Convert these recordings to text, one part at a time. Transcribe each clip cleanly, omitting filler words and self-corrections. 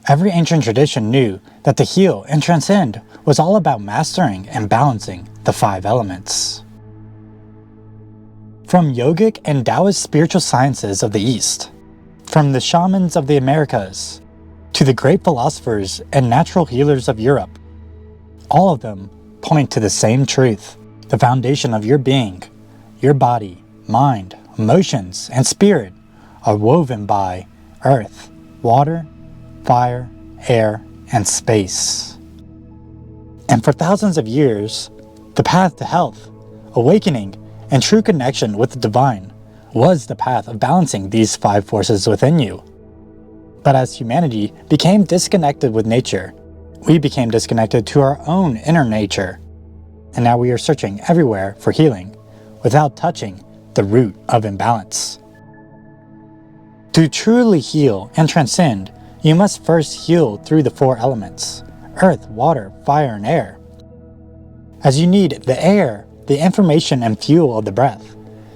Every ancient tradition knew that to heal and transcend was all about mastering and balancing the 5 elements. From yogic and Taoist spiritual sciences of the East, from the shamans of the Americas, to the great philosophers and natural healers of Europe, all of them point to the same truth. The foundation of your being, your body, mind, emotions, and spirit are woven by earth, water, fire, air, and space. And for thousands of years, the path to health, awakening, and true connection with the divine was the path of balancing these 5 forces within you. But as humanity became disconnected with nature, we became disconnected to our own inner nature. And now we are searching everywhere for healing without touching the root of imbalance. To truly heal and transcend, you must first heal through the 4 elements: earth, water, fire, and air. As you need the air, the information and fuel of the breath,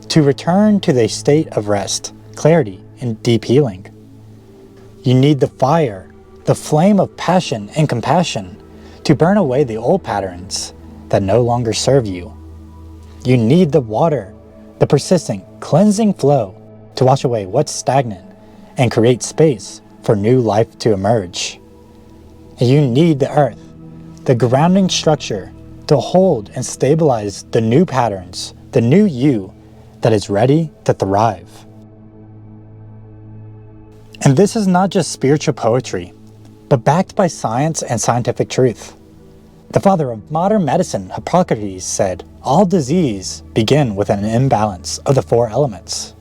to return to the state of rest, clarity, and deep healing. You need the fire, the flame of passion and compassion, to burn away the old patterns that no longer serve you. You need the water, the persistent, cleansing flow, to wash away what's stagnant and create space for new life to emerge. And you need the earth, the grounding structure, to hold and stabilize the new patterns, the new you that is ready to thrive. And this is not just spiritual poetry, but backed by science and scientific truth. The father of modern medicine, Hippocrates, said, "All disease begin with an imbalance of the 4 elements."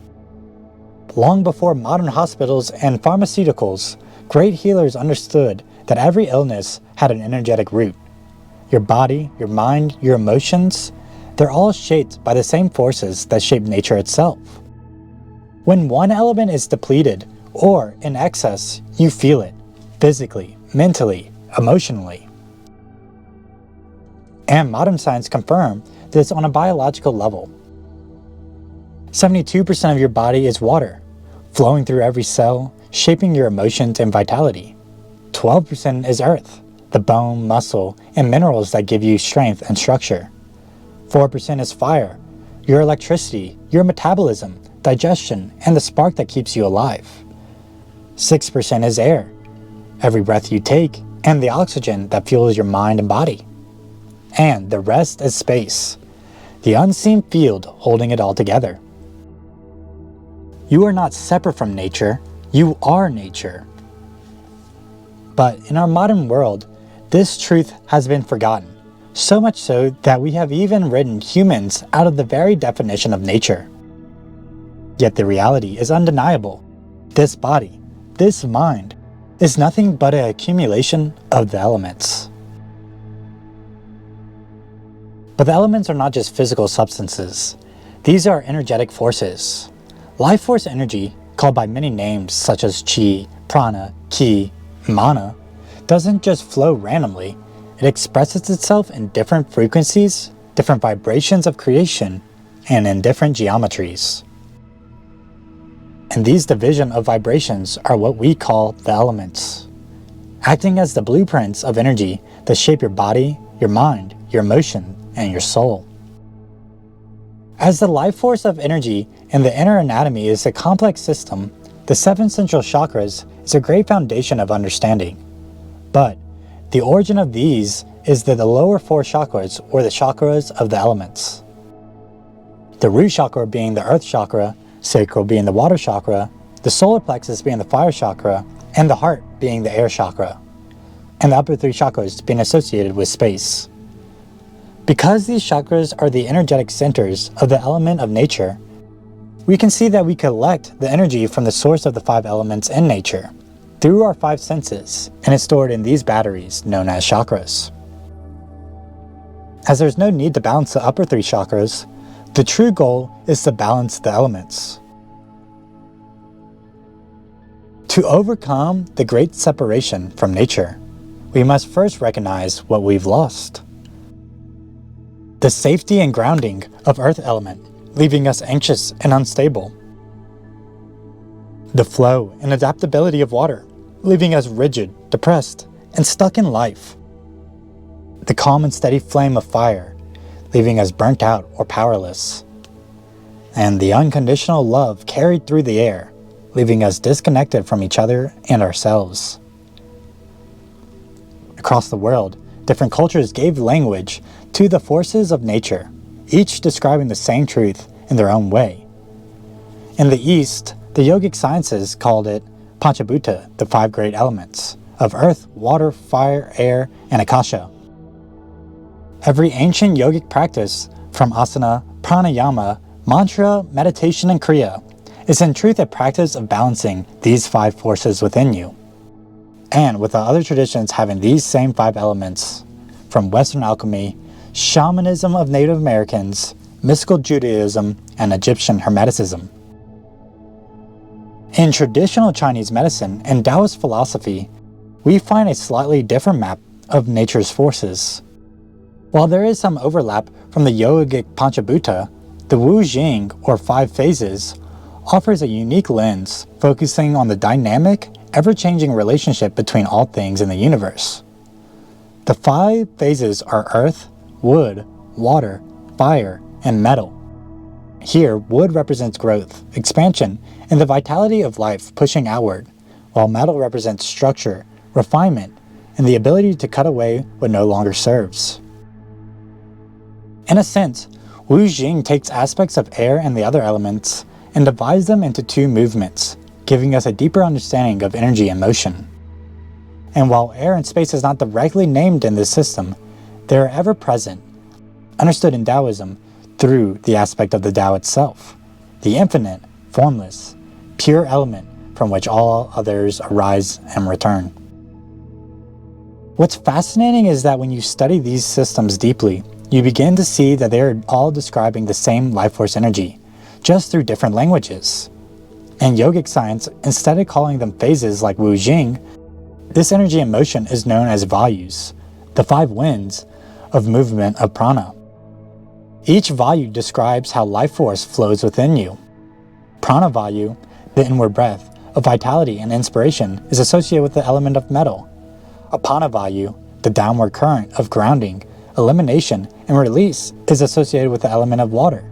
Long before modern hospitals and pharmaceuticals, great healers understood that every illness had an energetic root. Your body, your mind, your emotions, they're all shaped by the same forces that shape nature itself. When one element is depleted or in excess, you feel it physically, mentally, emotionally. And modern science confirms this on a biological level. 72% of your body is water, flowing through every cell, shaping your emotions and vitality. 12% is earth, the bone, muscle, and minerals that give you strength and structure. 4% is fire, your electricity, your metabolism, digestion, and the spark that keeps you alive. 6% is air, every breath you take, and the oxygen that fuels your mind and body. And the rest is space, the unseen field holding it all together. You are not separate from nature, you are nature. But in our modern world, this truth has been forgotten, so much so that we have even written humans out of the very definition of nature. Yet the reality is undeniable. This body, this mind, is nothing but an accumulation of the elements. But the elements are not just physical substances. These are energetic forces. Life force energy, called by many names such as chi, prana, ki, mana, doesn't just flow randomly. It expresses itself in different frequencies, different vibrations of creation, and in different geometries. And these division of vibrations are what we call the elements, acting as the blueprints of energy that shape your body, your mind, your emotion, and your soul. As the life force of energy in the inner anatomy is a complex system, the 7 central chakras is a great foundation of understanding. But the origin of these is that the lower 4 chakras, or the chakras of the elements. The root chakra being the earth chakra, sacral being the water chakra, the solar plexus being the fire chakra, and the heart being the air chakra, and the upper 3 chakras being associated with space. Because these chakras are the energetic centers of the element of nature, we can see that we collect the energy from the source of the 5 elements in nature through our 5 senses, and it's stored in these batteries known as chakras. As there's no need to balance the upper 3 chakras, the true goal is to balance the elements. To overcome the great separation from nature, we must first recognize what we've lost. The safety and grounding of earth element, leaving us anxious and unstable. The flow and adaptability of water, leaving us rigid, depressed, and stuck in life. The calm and steady flame of fire, leaving us burnt out or powerless. And the unconditional love carried through the air, leaving us disconnected from each other and ourselves. Across the world, different cultures gave language to the forces of nature, each describing the same truth in their own way. In the East, the yogic sciences called it Panchabhuta, the five great elements of earth, water, fire, air, and akasha. Every ancient yogic practice, from asana, pranayama, mantra, meditation, and kriya, is in truth a practice of balancing these five forces within you. And with the other traditions having these same five elements, from Western alchemy, shamanism of Native Americans, mystical Judaism, and Egyptian Hermeticism. In traditional Chinese medicine and Taoist philosophy, we find a slightly different map of nature's forces. While there is some overlap from the yogic Panchabhuta, the Wu Jing, or five phases, offers a unique lens focusing on the dynamic, ever-changing relationship between all things in the universe. The five phases are earth, wood, water, fire, and metal. Here, wood represents growth, expansion, and the vitality of life pushing outward, while metal represents structure, refinement, and the ability to cut away what no longer serves. In a sense, Wu Jing takes aspects of air and the other elements and divides them into two movements, giving us a deeper understanding of energy and motion. And while air and space is not directly named in this system, they are ever present, understood in Taoism through the aspect of the Tao itself, the infinite, formless, pure element from which all others arise and return. What's fascinating is that when you study these systems deeply, you begin to see that they are all describing the same life force energy, just through different languages. In yogic science, instead of calling them phases like Wu Jing, this energy and motion is known as Vayus, the five winds of movement of prana. Each Vayu describes how life force flows within you. Prana Vayu, the inward breath of vitality and inspiration, is associated with the element of metal. Apana Vayu, the downward current of grounding, elimination, and release, is associated with the element of water.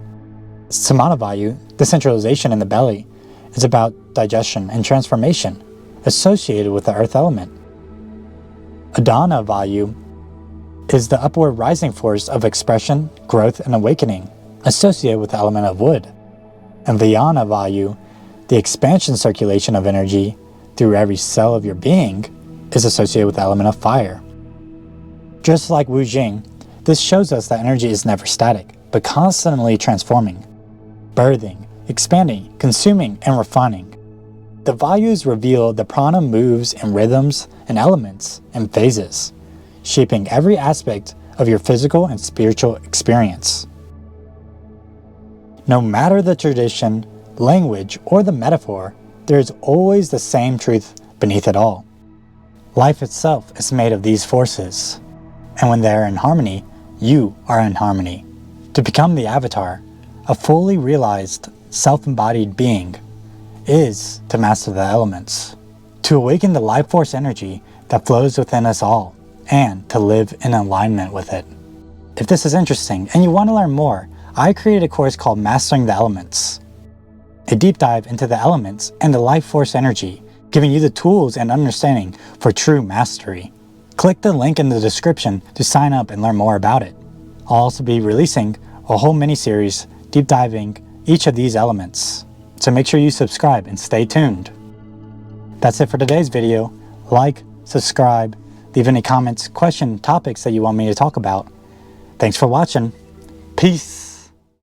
Samana Vayu, the centralization in the belly, is about digestion and transformation, associated with the earth element. Adana Vayu is the upward rising force of expression, growth, and awakening, associated with the element of wood. And Vyana Vayu, the expansion circulation of energy through every cell of your being, is associated with the element of fire. Just like Wu Jing, this shows us that energy is never static, but constantly transforming, birthing, expanding, consuming, and refining. The Vayus reveal the prana moves in rhythms and elements and phases, shaping every aspect of your physical and spiritual experience. No matter the tradition, language, or the metaphor, there is always the same truth beneath it all. Life itself is made of these forces, and when they are in harmony, you are in harmony. To become the avatar, a fully realized, self-embodied being, is to master the elements, to awaken the life force energy that flows within us all, and to live in alignment with it. If this is interesting and you want to learn more, I created a course called Mastering the Elements, a deep dive into the elements and the life force energy, giving you the tools and understanding for true mastery. Click the link in the description to sign up and learn more about it. I'll also be releasing a whole mini-series deep diving each of these elements, so make sure you subscribe and stay tuned. That's it for today's video. Like, subscribe, leave any comments, questions, topics that you want me to talk about. Thanks for watching. Peace.